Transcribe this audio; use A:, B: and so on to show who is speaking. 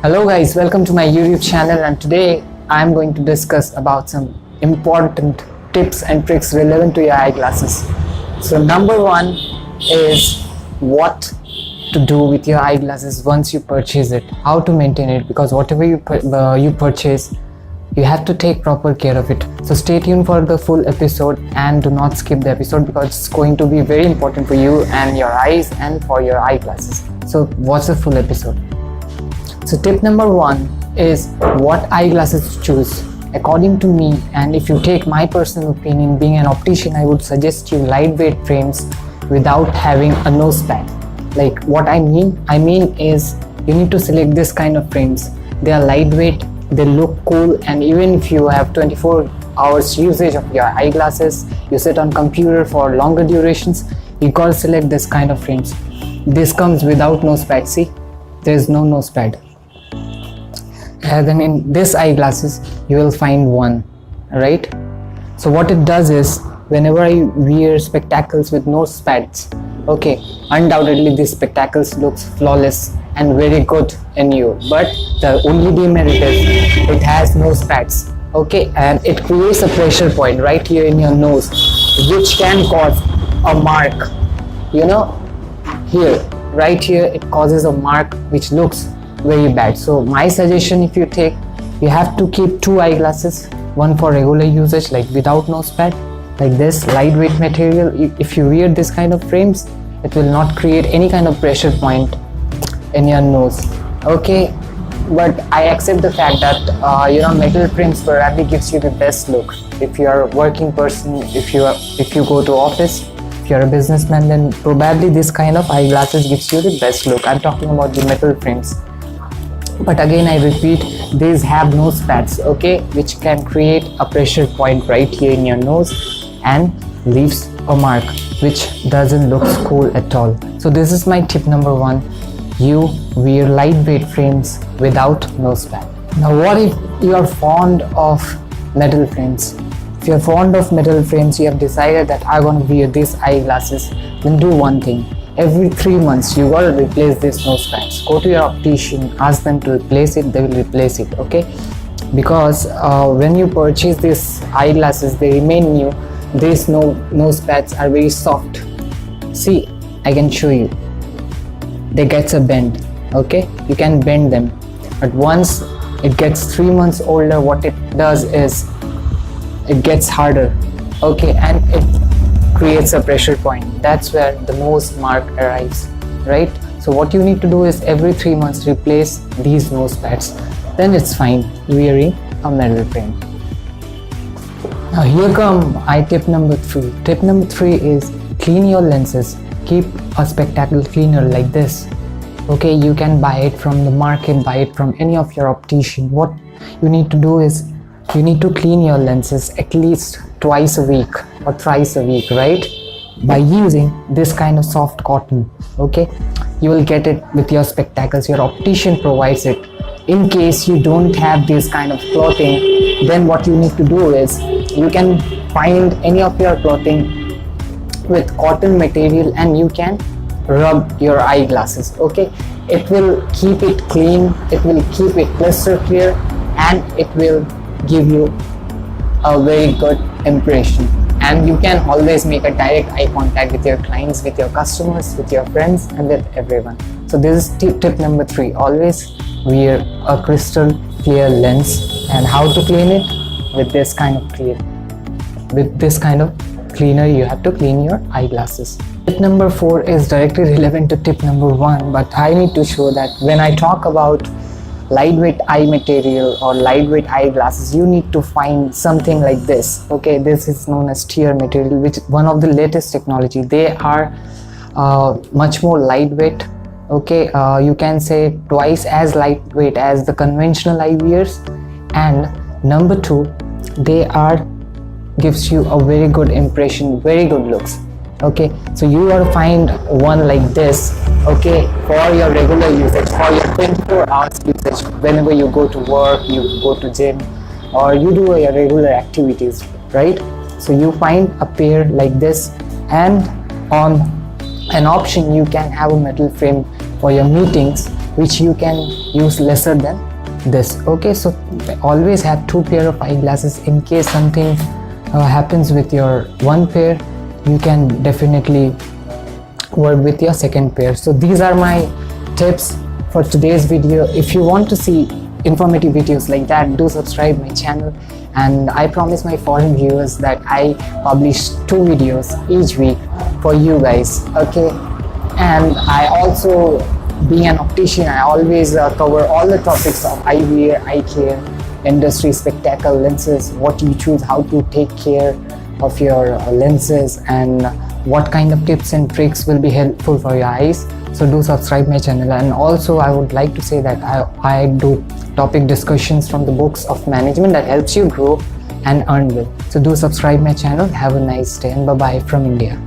A: Hello guys, welcome to my YouTube channel, and today I am going to discuss about some important tips and tricks relevant to your eyeglasses. So number one is what to do with your eyeglasses once you purchase it, how to maintain it, because whatever you purchase, you have to take proper care of it. So stay tuned for the full episode and do not skip the episode because it's going to be very important for you and your eyes and for your eyeglasses. So watch the full episode. So tip number one is what eyeglasses to choose. According to me, and if you take my personal opinion, being an optician, I would suggest you lightweight frames without having a nose pad. Like what I mean is you need to select this kind of frames. They are lightweight, they look cool, and even if you have 24 hours usage of your eyeglasses, you sit on computer for longer durations, you gotta select this kind of frames. This comes without nose pad. See, there is no nose pad. Then in this eyeglasses you will find one, right? So what it does is, whenever I wear spectacles with nose pads, okay, undoubtedly these spectacles looks flawless and very good in you, but the only demerit is it has nose pads, okay, and it creates a pressure point right here in your nose, which can cause a mark, here, right here, it causes a mark which looks very bad. So my suggestion, if you have to keep two eyeglasses, one for regular usage like without nose pad, like this lightweight material. If you wear this kind of frames, it will not create any kind of pressure point in your nose, okay. But I accept the fact that metal frames probably gives you the best look. If you are a working person, if you go to office, if you're a businessman, then probably this kind of eyeglasses gives you the best look. I'm talking about the metal frames. But again, I repeat, these have nose pads, okay, which can create a pressure point right here in your nose and leaves a mark which doesn't look cool at all. So this is my tip number one. You wear lightweight frames without nose pad. Now what if you are fond of metal frames? If you're fond of metal frames, you have decided that I'm going to wear these eyeglasses, then do one thing. Every 3 months you gotta replace these nose pads. Go to your optician, ask them to replace it, they will replace it, okay? Because when you purchase these eyeglasses, they remain new. These nose pads are very soft. See, I can show you. They get a bend, okay? You can bend them. But once it gets 3 months older, what it does is it gets harder, okay? And it creates a pressure point. That's where the nose mark arrives, right? So what you need to do is every 3 months replace these nose pads. Then it's fine wearing a metal frame. Now here come tip number 3. Tip number 3 is clean your lenses. Keep a spectacle cleaner like this. Okay, you can buy it from the market, buy it from any of your optician. What you need to do is you need to clean your lenses at least twice a week or thrice a week, right? By using this kind of soft cotton, okay? You will get it with your spectacles. Your optician provides it. In case you don't have this kind of clothing, then what you need to do is you can find any of your clothing with cotton material and you can rub your eyeglasses, okay? It will keep it clean, it will keep it crystal clear, and it will give you a very good impression. And you can always make a direct eye contact with your clients, with your customers, with your friends, and with everyone. So this is tip number 3. Always wear a crystal clear lens. And how to clean it? With this kind of cleaner, you have to clean your eyeglasses. Tip number 4 is directly relevant to tip number 1, but I need to show that when I talk about lightweight eye material or lightweight eyeglasses, you need to find something like this, okay? This is known as tear material, which is one of the latest technology. They are much more lightweight, okay? You can say twice as lightweight as the conventional eye wears. And number 2, they gives you a very good impression, very good looks, okay? So you are find one like this, okay, for your regular usage, for your 24 hours usage, whenever you go to work, you go to gym, or you do your regular activities, right? So you find a pair like this, and on an option you can have a metal frame for your meetings, which you can use lesser than this. Okay, so always have 2 pair of eyeglasses. In case something happens with your one pair, you can definitely work with your second pair. So these are my tips for today's video. If you want to see informative videos like that, do subscribe my channel, and I promise my foreign viewers that I publish 2 videos each week for you guys. Okay, and I also, being an optician, I always cover all the topics of eyewear, eye care, industry, spectacle, lenses, what you choose, how to take care of your lenses, and what kind of tips and tricks will be helpful for your eyes. So do subscribe my channel. And also I would like to say that I do topic discussions from the books of management that helps you grow and earn well. So do subscribe my channel. Have a nice day, and bye bye from India.